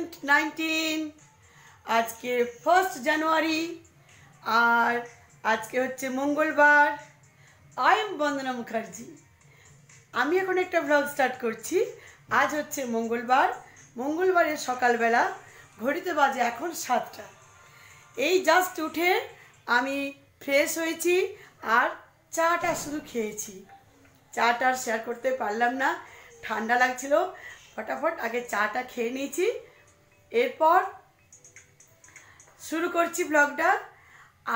2019 আজকে 1 জানুয়ারি আর আজকে হচ্ছে মঙ্গলবার। আই এম বন্দনা মুখার্জি। আমি এখন একটা ব্লগ স্টার্ট করছি। আজ হচ্ছে মঙ্গলবারের সকালবেলা, ঘড়িতে বাজে এখন 7টা। এই জাস্ট উঠে আমি ফ্রেশ হয়েছি আর চাটা শুধু খেয়েছি। চাটা আর শেয়ার করতে পারলাম না, ঠান্ডা লাগছিল। ফটাফট আগে চাটা খেয়ে নিয়েছি, এরপর শুরু করছি ব্লগটা।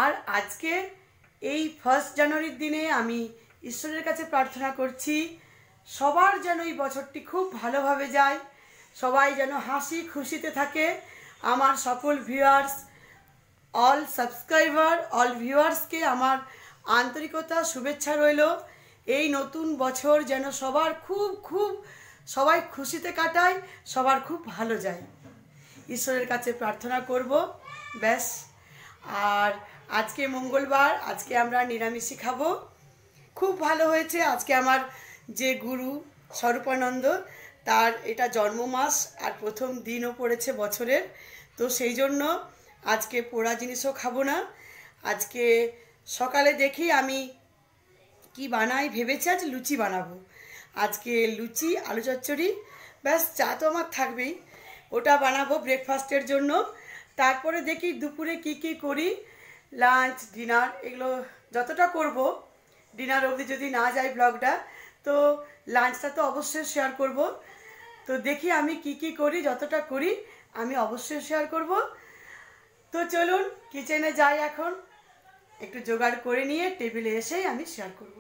আর আজকে এই 1 জানুয়ারির দিনে আমি ঈশ্বরের কাছে প্রার্থনা করছি সবার যেন এই বছরটি খুব ভালোভাবে যায়, সবাই যেন হাসি খুশিতে থাকে। আমার সকল ভিউয়ার্স, অল সাবস্ক্রাইবার, অল ভিউয়ার্সকে আমার আন্তরিকতা শুভেচ্ছা রইল। এই নতুন বছর যেন সবার খুব সবাই খুশিতে কাটায়, সবার খুব ভালো যায়, ঈশ্বরের কাছে প্রার্থনা করব, ব্যাস। আর আজকে মঙ্গলবার, আজকে আমরা নিরামিষই খাবো। খুব ভালো হয়েছে, আজকে আমার যে গুরু স্বরূপানন্দ, তার এটা জন্মমাস আর প্রথম দিনও পড়েছে বছরের, তো সেই জন্য আজকে পোড়া জিনিসও খাবো না। আজকে সকালে দেখি আমি কি বানাই, ভেবেছি আজ লুচি বানাবো। আজকে লুচি, আলু চচ্চড়ি, ব্যাস। চা তো আমার থাকবেই, ওটা বানাবো ব্রেকফাস্টের জন্য। তারপরে দেখি দুপুরে কি করি, লাঞ্চ ডিনার এগুলো যতটা করব। ডিনার অবধি যদি না যায় ব্লগটা, তো লাঞ্চটা তো অবশ্যই শেয়ার করব। তো দেখি আমি কি করি, যতটা করি আমি অবশ্যই শেয়ার করব। তো চলুন কিচেনে যাই, এখন একটু জোগাড় করে নিয়ে টেবিলে এসেই আমি শেয়ার করব।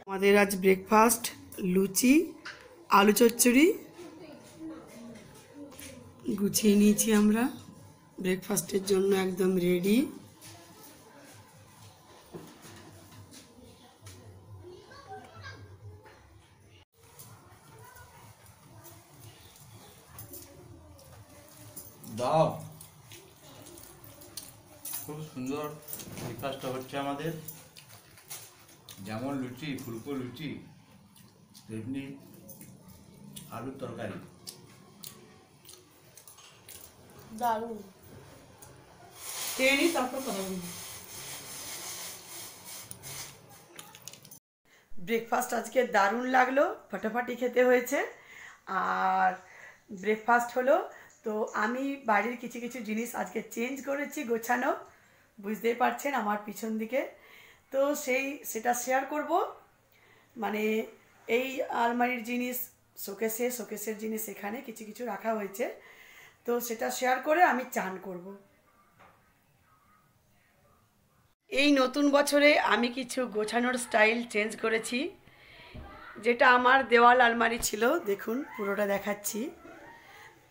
আমাদের আজ ব্রেকফাস্ট লুচি, আলু চচ্চড়ি গুছিয়ে নিয়েছি আমরা, ব্রেকফাস্টের জন্য একদম রেডি। দাও, খুব সুন্দর ব্রেকফাস্টটা হচ্ছে আমাদের। যেমন লুচি, ফুলকো লুচি, তেমনি আলুর তরকারি, দারুণ। খেয়ে নিই, তারপর কথা বলবো। ব্রেকফাস্ট আজকে দারুণ লাগলো, ফাটাফাটি খেতে হয়েছে। আর ব্রেকফাস্ট হলো, তো আমি বাড়ির কিছু জিনিস আজকে চেঞ্জ করেছি, গোছানো, বুঝতেই পারছেন আমার পিছন দিকে। তো সেটা শেয়ার করব। মানে এই আলমারির জিনিস শোকেসের জিনিস এখানে কিছু রাখা হয়েছে, তো সেটা শেয়ার করে আমি চান করব। এই নতুন বছরে আমি কিছু গোছানোর স্টাইল চেঞ্জ করেছি। যেটা আমার দেওয়াল আলমারি ছিল, দেখুন পুরোটা দেখাচ্ছি।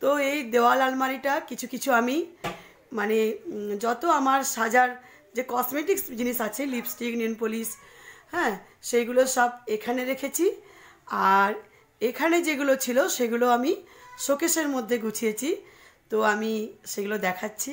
তো এই দেওয়াল আলমারিটা কিছু আমি মানে যত আমার সাজার যে কসমেটিক্স জিনিস আছে, লিপস্টিক, নেল পলিশ, হ্যাঁ, সেইগুলো সব এখানে রেখেছি। আর এখানে যেগুলো ছিল সেগুলো আমি শোকেসের মধ্যে গুছিয়েছি, তো আমি সেগুলো দেখাচ্ছি।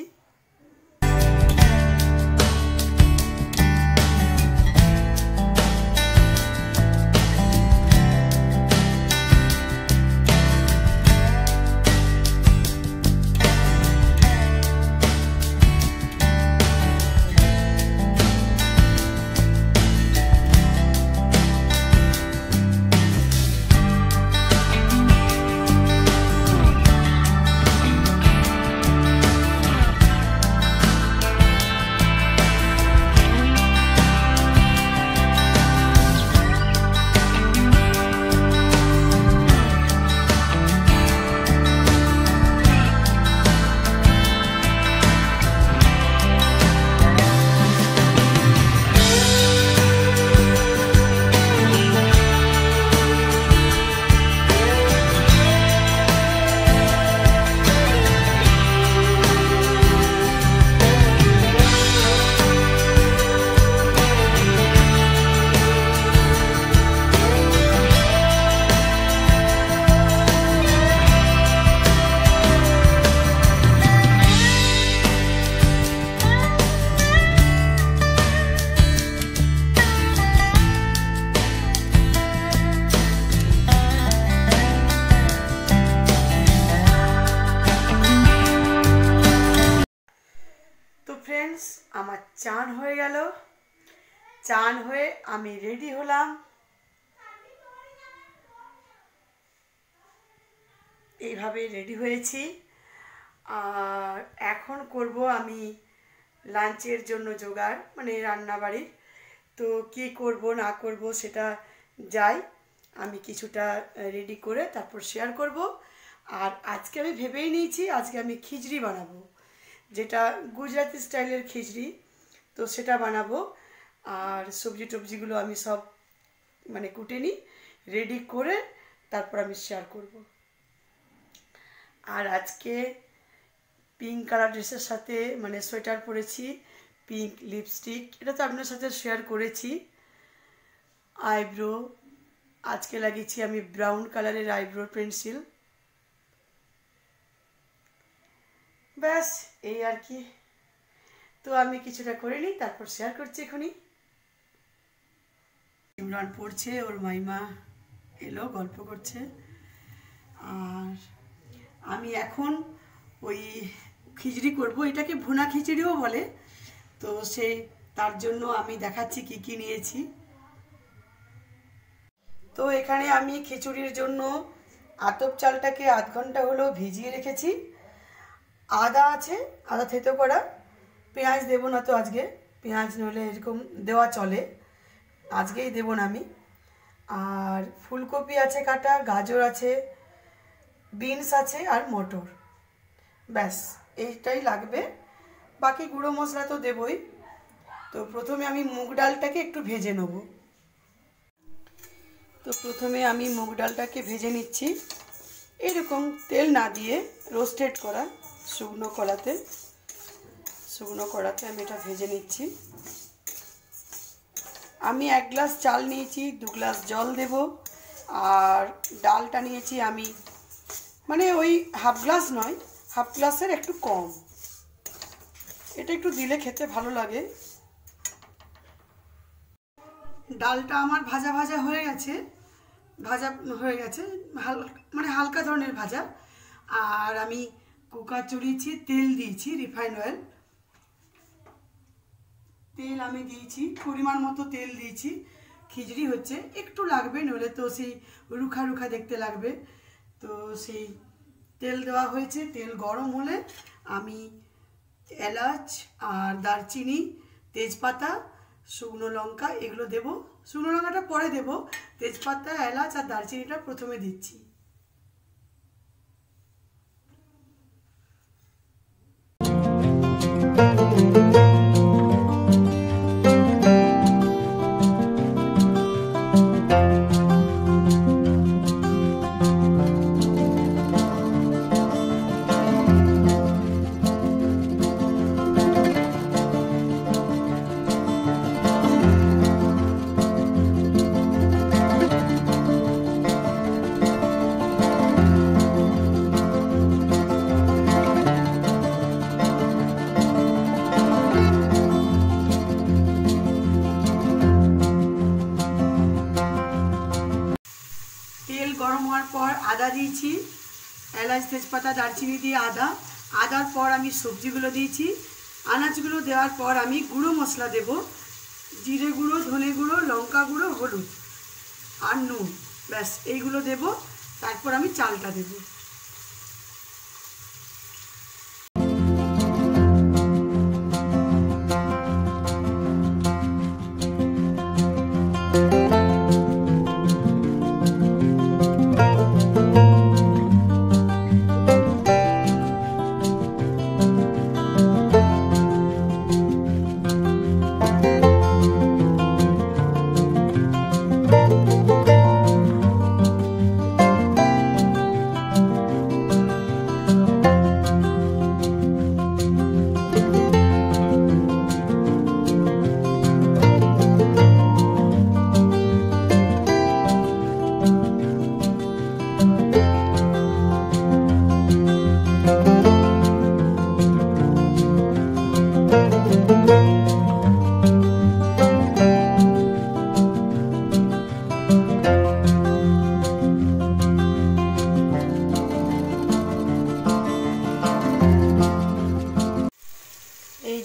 ফ্রেন্ডস, আমার চান হয়ে গেল। চান হয়ে আমি রেডি হলাম। এইভাবে রেডি হয়েছি। আর এখন করব আমি লাঞ্চের জন্য জোগাড়, মানে রান্নাবাড়ির। তো কী করব না করব সেটা যাই, আমি কিছুটা রেডি করে তারপর শেয়ার করব। আর আজকে আমি ভেবেই নিয়েছি আজকে আমি খিচড়ি বানাবো, যেটা গুজরাটি স্টাইলের খিচড়ি, তো সেটা বানাবো। আর সবজি টবজিগুলো আমি সব মানে কুটে নিই, রেডি করে তারপর আমি শেয়ার করব। আর আজকে পিঙ্ক কালার ড্রেসের সাথে মানে সোয়েটার পরেছি, পিঙ্ক লিপস্টিক, এটা তো আপনার সাথে শেয়ার করেছি। আইব্রো আজকে লাগিয়েছি আমি ব্রাউন কালারের আইব্রো পেন্সিল। ব্যাস এই আর কি। তো আমি কিছুটা করে নিই, তারপর শেয়ার করছি এখনই। ইমরান পড়ছে, ওর মাইমা এলো, গল্প করছে। আর আমি এখন ওই খিচড়ি করব, এটাকে ভুনা খিচড়িও বলে। তো সেই তার জন্য আমি দেখাচ্ছি কি কি নিয়েছি। তো এখানে আমি খিচুড়ির জন্য আতপ চালটাকে আধ ঘন্টা হলো ভিজিয়ে রেখেছি। আদা আছে, আদা থেতো করা। পেঁয়াজ দেবো না তো আজকে, পেঁয়াজ নইলে এরকম দেওয়া চলে, আজকেই দেবো না আমি। আর ফুলকপি আছে কাটা, গাজর আছে, বিনস আছে আর মটর। ব্যাস এইটাই লাগবে, বাকি গুঁড়ো মশলা তো দেবই। তো প্রথমে আমি মুগ ডালটাকে একটু ভেজে নেব। তো প্রথমে আমি মুগ ডালটাকে ভেজে নিচ্ছি, এরকম তেল না দিয়ে, রোস্টেড করা শুকনো কড়াতে আমি এটা ভেজে নিচ্ছি। আমি 1 গ্লাস চাল নিয়েছি, 2 গ্লাস জল দেব। আর ডালটা নিয়েছি আমি মানে ওই হাফ গ্লাস নয়, হাফ গ্লাসের একটু কম। এটা একটু দিলে খেতে ভালো লাগে। ডালটা আমার ভাজা ভাজা হয়ে গেছে, মানে হালকা ধরনের ভাজা। আর আমি কুকার চড়িয়েছি, তেল দিয়েছি, রিফাইন্ড অয়েল তেল আমি দিয়েছি, পরিমাণ মতো তেল দিয়েছি। খিচড়ি হচ্ছে, একটু লাগবে, নইলে তো সেই রুখা রুখা দেখতে লাগবে। তো সেই তেল দেওয়া হয়েছে। তেল গরম হলে আমি এলাচ আর দারচিনি, তেজপাতা, শুকনো লঙ্কা এগুলো দেব। শুকনো লঙ্কাটা পরে দেব, তেজপাতা, এলাচ আর দারচিনিটা প্রথমে দিচ্ছি। গরম হওয়ার পর আদা দিয়েছি, এলাচ, তেজপাতা, দারচিনি দিয়ে আদার পর আমি সবজিগুলো দিয়েছি। আনাজগুলো দেওয়ার পর আমি গুঁড়ো মশলা দেব, জিরে গুঁড়ো, ধনে গুঁড়ো, লঙ্কা গুঁড়ো, হলুদ আর নুন। ব্যাস এইগুলো দেব, তারপর আমি চালটা দেব।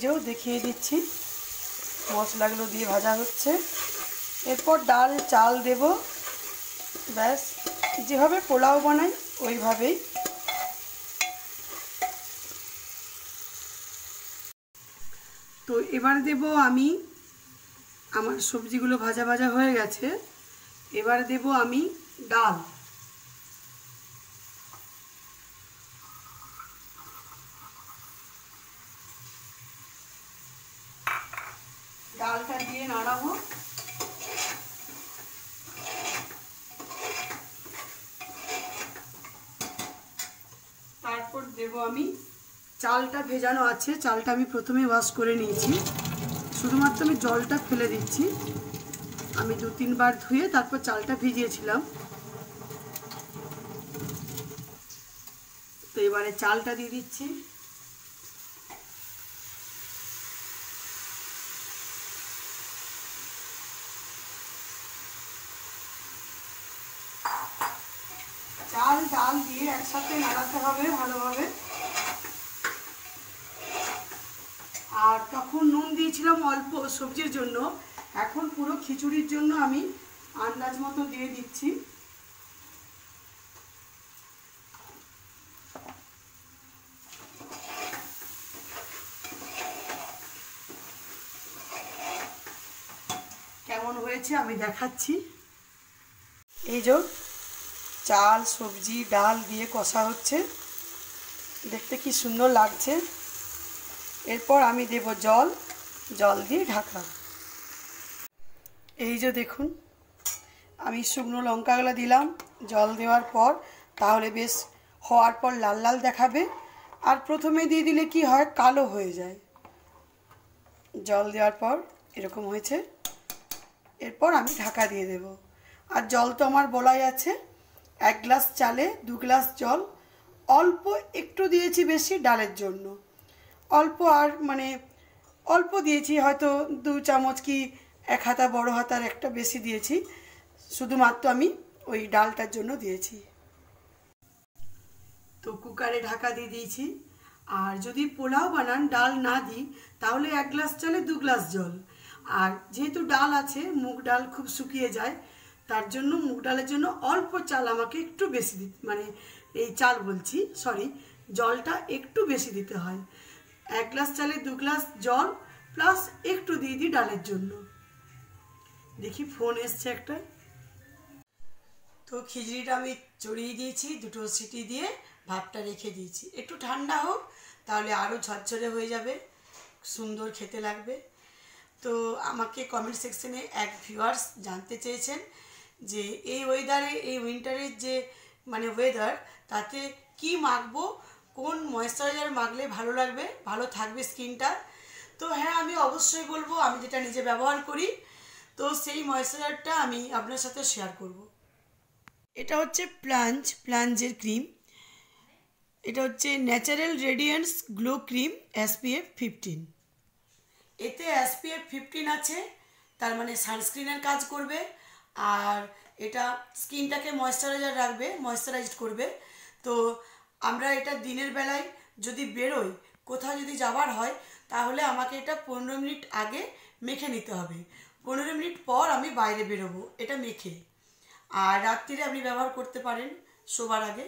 যে দেখিয়ে দিচ্ছি, মশলাগুলো দিয়ে ভাজা হচ্ছে। এরপর ডাল চাল দেব, ব্যাস যেভাবে পোলাও বানাই ওইভাবেই। তো এবার দেব আমি, আমার সবজিগুলো ভাজা ভাজা হয়ে গেছে, এবার দেব আমি ডাল। ডালটা দিয়ে নাড়াবো। তারপর দেব আমি চালটা ভেজানো আছে, চালটা আমি প্রথমে ওয়াশ করে নিয়েছি, শুধুমাত্র আমি জলটা ফেলে দিচ্ছি। আমি 2-3 বার ধুয়ে তারপর চালটা ভিজিয়েছিলাম। তো এবারে চালটা দিয়ে দিচ্ছি। চাল ডাল দিয়ে একসাথে নাড়াতে হবে ভালোভাবে। আর তখন নুন দিয়েছিলাম অল্প সবজির জন্য, এখন পুরো খিচুড়ির জন্য আমি আন্দাজ মতো দিয়ে দিচ্ছি। কেমন হয়েছে আমি দেখাচ্ছি। এই যে চাল সবজি ডাল দিয়ে কষা হচ্ছে, দেখতে কি সুন্দর লাগছে। এরপর আমি দেব জল, জল দিয়ে ঢাকা। এই যে দেখুন, আমি শুকনো লঙ্কাগুলো দিলাম জল দেওয়ার পর, তাহলে বেশ হওয়ার পর লাল লাল দেখাবে। আর প্রথমে দিয়ে দিলে কি হয়, কালো হয়ে যায়। জল দেওয়ার পর এরকম হয়েছে। এরপর আমি ঢাকা দিয়ে দেব। আর জল তো আমার বলাই আছে, 1 গ্লাস চালে 2 গ্লাস জল, অল্প একটু দিয়েছি বেশি ডালের জন্য, অল্প আর মানে অল্প দিয়েছি, হয়তো 2 চামচ কি 1 হাতা বড় হাতার একটা বেশি দিয়েছি, শুধুমাত্র আমি ওই ডালটার জন্য দিয়েছি। তো কুকারে ঢাকা দিয়ে দিয়েছি। আর যদি পোলাও বানান ডাল না দিই, তাহলে 1 গ্লাস চালে 2 গ্লাস জল। আর যেহেতু ডাল আছে, মুগ ডাল খুব শুকিয়ে যায়, তার জন্য মুগ ডালের জন্য অল্প চাল আমাকে একটু বেশি দিতে, মানে এই চাল বলছি সরি, জলটা একটু বেশি দিতে হয়। 1 গ্লাস চালে 2 গ্লাস জল প্লাস একটু দিয়ে দিই ডালের জন্য। দেখি ফোন এসছে একটা। তো খিচুড়িটা আমি চড়িয়ে দিয়েছি, 2টো সিটি দিয়ে ভাতটা রেখে দিয়েছি, একটু ঠান্ডা হোক, তাহলে আরও ঝরঝরে হয়ে যাবে, সুন্দর খেতে লাগবে। তো আমাকে কমেন্ট সেকশনে এক ভিউয়ার্স জানতে চেয়েছেন যে এই ওয়েদারে, এই উইন্টারের যে মানে ওয়েদার, তাতে কি মাখবো, কোন ময়েশ্চারাইজার মাখলে ভালো লাগবে, ভালো থাকবে স্কিনটা। তো হ্যাঁ, আমি অবশ্যই বলবো, আমি যেটা নিজে ব্যবহার করি, তো সেই ময়েশ্চারাইজারটা আমি আপনার সাথে শেয়ার করব। এটা হচ্ছে প্লাঞ্জের ক্রিম। এটা হচ্ছে natural radiance glow cream SPF 15। এতে SPF 15 আছে, তার মানে সানস্ক্রিনের কাজ করবে। আর এটা স্কিনটাকে ময়েশ্চারাইজার রাখবে, ময়েশ্চারাইজড করবে। তো আমরা এটা দিনের বেলায় যদি বেরোই, কোথাও যদি যাবার হয়, তাহলে আমাকে এটা 15 মিনিট আগে মেখে নিতে হবে। 15 মিনিট পর আমি বাইরে বেরোবো এটা মেখে। আর রাত্রিরে আপনি ব্যবহার করতে পারেন শোবার আগে।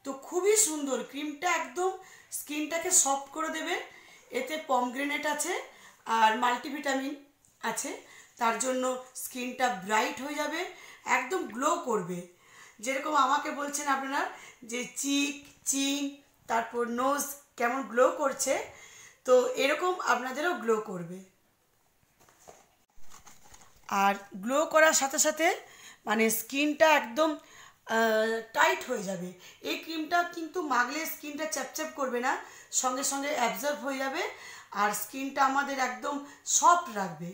তো খুবই সুন্দর ক্রিমটা, একদম স্কিনটাকে সফট করে দেবে। এতে পমগ্রেনেট আছে আর মাল্টিভিটামিন আছে, তার জন্য স্কিনটা ব্রাইট হয়ে যাবে, একদম গ্লো করবে। যেরকম আমাকে বলছেন আপনারা যে চিক চিন তারপর নোজ কেমন গ্লো করছে, তো এরকম আপনাদেরও গ্লো করবে। আর গ্লো করার সাথে সাথে মানে স্কিনটা একদম টাইট হয়ে যাবে। এই ক্রিমটা কিন্তু মাখলে স্কিনটা চ্যাপচ্যাপ করবে না, সঙ্গে সঙ্গে অ্যাবজর্ব হয়ে যাবে। আর স্কিনটা আমাদের একদম সফট রাখবে,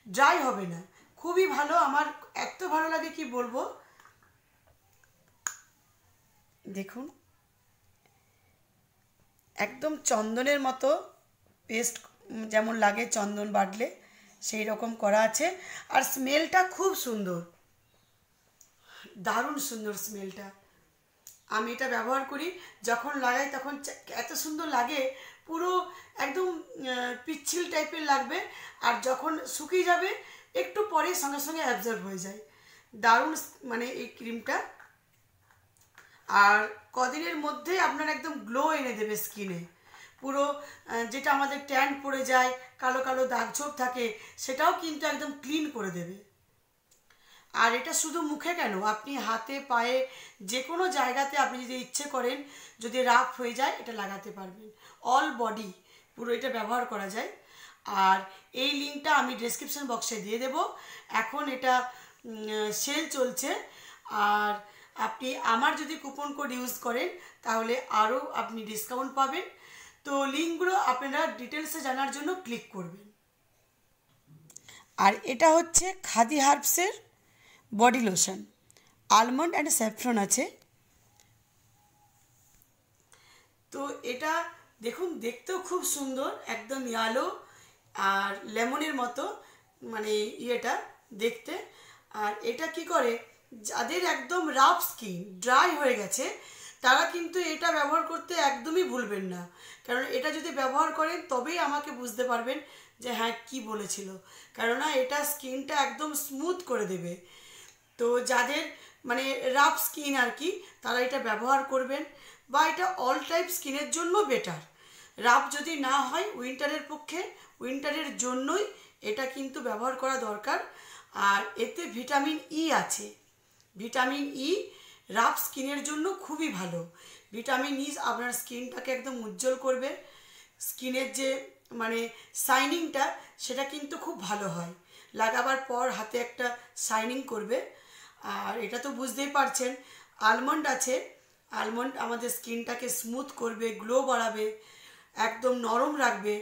ড্রাই হবে না। খুবই ভালো, আমার এত ভালো লাগে কি বলবো। দেখুন, একদম চন্দনের মতো পেস্ট যেমন লাগে চন্দন বাটলে, সেই রকম করা আছে। আর স্মেলটা খুব সুন্দর, দারুণ সুন্দর স্মেলটা। আমি এটা ব্যবহার করি, যখন লাগাই তখন এত সুন্দর লাগে, পুরো একদম পিচ্ছিল টাইপের লাগবে, আর যখন শুকিয়ে যাবে একটু পরে সঙ্গে সঙ্গে অ্যাবজর্ব হয়ে যায়। দারুণ মানে এই ক্রিমটা, আর কদিনের মধ্যে আপনার একদম গ্লো এনে দেবে স্কিনে। পুরো যেটা আমাদের ট্যান পড়ে যায়, কালো কালো দাগ ছোপ থাকে, সেটাও কিন্তু একদম ক্লিন করে দেবে। আর এটা শুধু মুখে কেন, আপনি হাতে পায়ে যে কোনো জায়গাতে আপনি যদি ইচ্ছে করেন, যদি রাফ হয়ে যায় এটা লাগাতে পারবেন। অল বডি পুরো এটা ব্যবহার করা যায়। আর এই লিঙ্কটা আমি ডেসক্রিপশন বক্সে দিয়ে দেব। এখন এটা সেল চলছে, আর আপনি আমার যদি কুপন কোড ইউজ করেন তাহলে আরও আপনি ডিসকাউন্ট পাবেন। তো লিঙ্কগুলো আপনারা ডিটেলসে জানার জন্য ক্লিক করবেন। আর এটা হচ্ছে খাদি হার্বসের body lotion, almond and saffron আছে। তো এটা দেখুন, দেখতেও খুব সুন্দর, একদম ইয়ালো আর লেমনের মতো মানে ইয়েটা দেখতে। আর এটা কি করে, যাদের একদম রাফ স্কিন, ড্রাই হয়ে গেছে, তারা কিন্তু এটা ব্যবহার করতে একদমই ভুলবেন না। কারণ এটা যদি ব্যবহার করেন তবেই আমাকে বুঝতে পারবেন যে হ্যাঁ কি বলেছিল, কেননা এটা স্কিনটা একদম স্মুথ করে দেবে। তো যাদের মানে রাফ স্কিন আর কি, তারা এটা ব্যবহার করবেন, বা এটা অল টাইপ স্কিনের জন্য বেটার। রাফ যদি না হয় উইন্টারের পক্ষে, উইন্টারের জন্যই এটা কিন্তু ব্যবহার করা দরকার। আর এতে ভিটামিন ই আছে। ভিটামিন ই রাফ স্কিনের জন্য খুবই ভালো। ভিটামিন ই আপনার স্কিনটাকে একদম উজ্জ্বল করবে, স্কিনের যে মানে শাইনিংটা সেটা কিন্তু খুব ভালো হয়, লাগাবার পর হাতে একটা শাইনিং করবে। আর এটা তো বুঝতেই পারছেন, আলমন্ড আছে, আলমন্ড আমাদের স্কিনটাকে স্মুথ করবে, গ্লো বাড়াবে, একদম নরম রাখবে।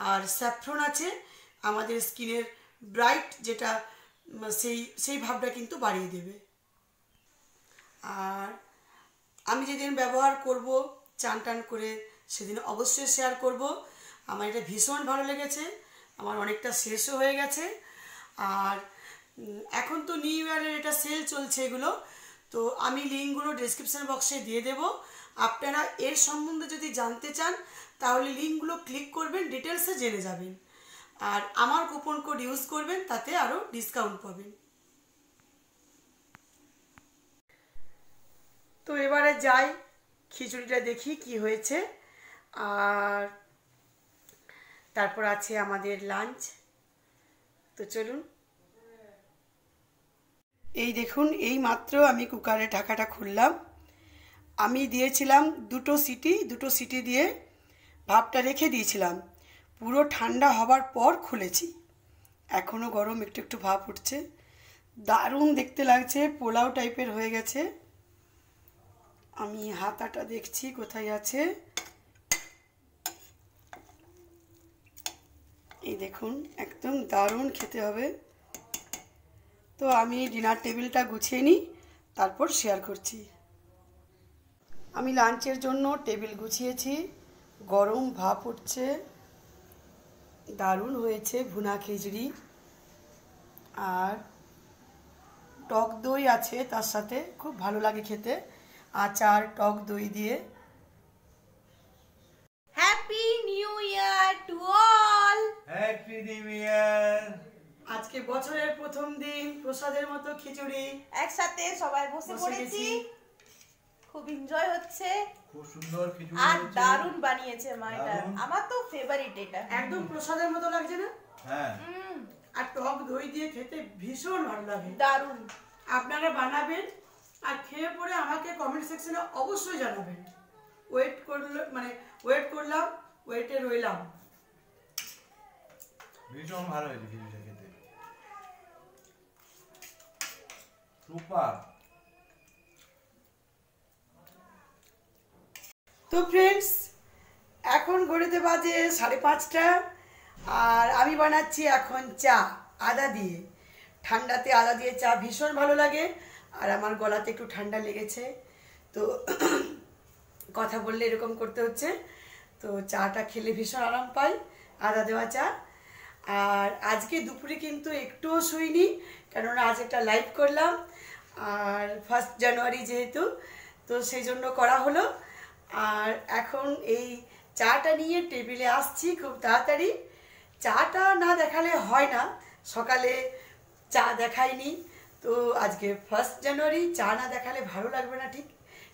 আর স্যাফরন আছে, আমাদের স্কিনের ব্রাইট যেটা সেই ভাবটা কিন্তু বাড়িয়ে দেবে। আর আমি যেদিন ব্যবহার করব চান টান করে, সেদিন অবশ্যই শেয়ার করব। আমার এটা ভীষণ ভালো লেগেছে, আমার অনেকটা শেষও হয়ে গেছে। আর এখন তো নিউ ইয়ারের এটা সেল চলছে এগুলো, তো আমি লিঙ্কগুলো ডেসক্রিপশন বক্সে দিয়ে দেব। আপনারা এর সম্বন্ধে যদি জানতে চান তাহলে লিঙ্কগুলো ক্লিক করবেন, ডিটেলসে জেনে যাবেন। আর আমার কুপন কোড ইউজ করবেন, তাতে আরও ডিসকাউন্ট পাবেন। তো এবারে যাই, খিচুড়িটা দেখি কি হয়েছে, আর তারপর আছে আমাদের লাঞ্চ। তো চলুন। এই দেখুন, এই মাত্র আমি কুকারের ঢাকাটা খুললাম। আমি দিয়েছিলাম দুটো সিটি দিয়ে ভাপটা রেখে দিয়েছিলাম। পুরো ঠান্ডা হবার পর খুলেছি, এখনও গরম, একটু একটু ভাপ উঠছে। দারুণ দেখতে লাগছে, পোলাও টাইপের হয়ে গেছে। আমি হাতাটা দেখছি কোথায় আছে। এই দেখুন, একদম দারুণ খেতে হবে। তো আমি ডিনার টেবিলটা গুছিয়ে নিই, তারপর শেয়ার করছি। আমি লাঞ্চের জন্য টেবিল গুছিয়েছি, গরম ভাপ উঠছে, দারুণ হয়েছে ভুনা খিচুড়ি। আর টক দই আছে তার সাথে, খুব ভালো লাগে খেতে, আচার টক দই দিয়ে। Happy new year to all. Happy new ইয়ার। আজকে বছরের প্রথম দিন, প্রসাদের মতো খিচুড়ি একসাথে সবাই বসে পড়েছি, খুব এনজয় হচ্ছে, খুব সুন্দর খিচুড়ি আর হয়েছে। দারুণ বানিয়েছে মা। এটা দারুণ। আমার তো ফেভারিট, এটা একদম প্রসাদের মতো লাগছে না? হ্যাঁ, আর টক দই দিয়ে খেতে ভীষণ ভালো লাগে। দারুণ। আপনারা বানাবেন আর খেয়ে পরে আমাকে কমেন্ট সেকশনে অবশ্যই জানাবেন। ওয়েট করলাম, ওয়েটে রইলাম। ভীষণ ভালো হয়েছে খিচুড়িটা খেতে, সুপার। তো ফ্রেন্ডস, এখন ঘড়িতে বাজে 5:30, আর আমি বানাচ্ছি এখন চা আদা দিয়ে। ঠান্ডাতে আদা দিয়ে চা ভীষণ ভালো লাগে, আর আমার গলাতে একটু ঠান্ডা লেগেছে, তো কথা বললে এরকম করতে হচ্ছে। তো চাটা খেলে ভীষণ আরাম পাই, আদা দেওয়া চা। আর আজকে দুপুরে কিন্তু একটুও শুইনি, কেননা আজ একটা লাইভ করলাম, আর 1 জানুয়ারি যেহেতু, তো সেই জন্য করা হলো। আর এখন এই চাটা নিয়ে টেবিলে আসছি খুব তাড়াতাড়ি। চাটা না দেখালে হয় না, সকালে চা দেখাইনি, তো আজকে 1 জানুয়ারি চা না দেখালে ভালো লাগবে না, ঠিক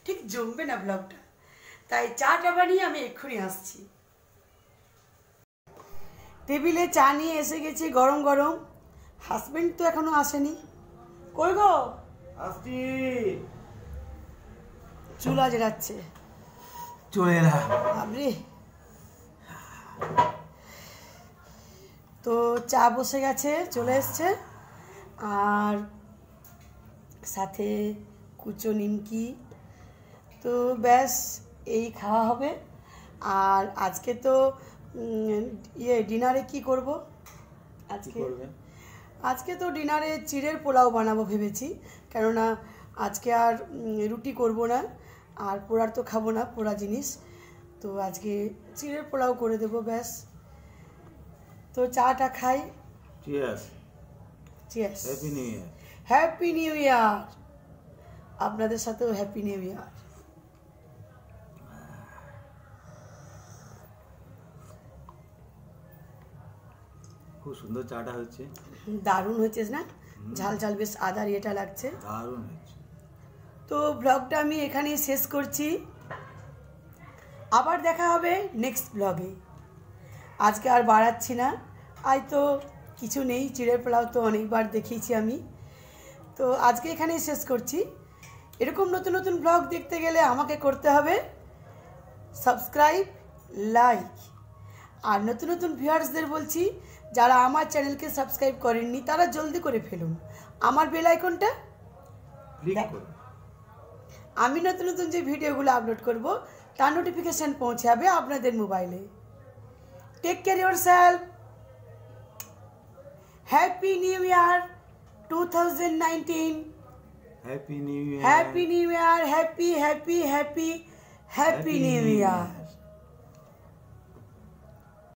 ঠিক জমবে না ব্লগটা, তাই চাটা বানিয়ে আমি এক্ষুনি আসছি। টেবিলে চা নিয়ে এসে গেছি গরম গরম। হাজবেন্ড তো এখনো আসেনি, কই গো? আসছি। চুলা জেরাচ্ছে। চলে এলাম। বাবরে, তো চা বসে গেছে, চলে এসছে, আর সাথে কুচো নিমকি, তো ব্যাস এই খাওয়া হবে। আর আজকে তো ডিনারে কি করব আজকে? আজকে তো ডিনারে চিড়ের পোলাও বানাবো ভেবেছি, কেননা আজকে আর রুটি করব না, আর পোড়ার তো খাবো না, পোড়া জিনিস, তো আজকে চিড়ের পোলাও করে দেবো ব্যাস। তো চাটা খাই। Cheers. Cheers. Happy new year. Happy new ইয়ার, আপনাদের সাথেও হ্যাপি নিউ ইয়ার। খুব সুন্দর চাটা হচ্ছে। দারুণ হয়েছে না, ঝাল ঝাল বেশ আদার ইয়েটা লাগছে, দারুণ হচ্ছে। তো ব্লগটা আমি এখানেই শেষ করছি, আবার দেখা হবে নেক্সট ব্লগে। আজকে আর বাড়াচ্ছি না, আজ তো কিছু নেই, চিড়ের পোলাও তো অনেকবার দেখিয়েছি আমি, তো আজকে এখানেই শেষ করছি। এরকম নতুন নতুন ব্লগ দেখতে গেলে আমাকে করতে হবে সাবস্ক্রাইব, লাইক, আর নতুন নতুন ভিউয়ার্সদের বলছি যারা আমার চ্যানেলকে সাবস্ক্রাইব করেননি তারা জলদি করে ফেলুন আমার বেল আইকনটা, ক্লিক করুন। আমি নতুন নতুন যে ভিডিওগুলো আপলোড করব তার নোটিফিকেশন পৌঁছাবে আপনাদের মোবাইলে। Take care yourself, happy new year 2019, happy new year. Happy new year, happy happy happy happy new ইয়ার।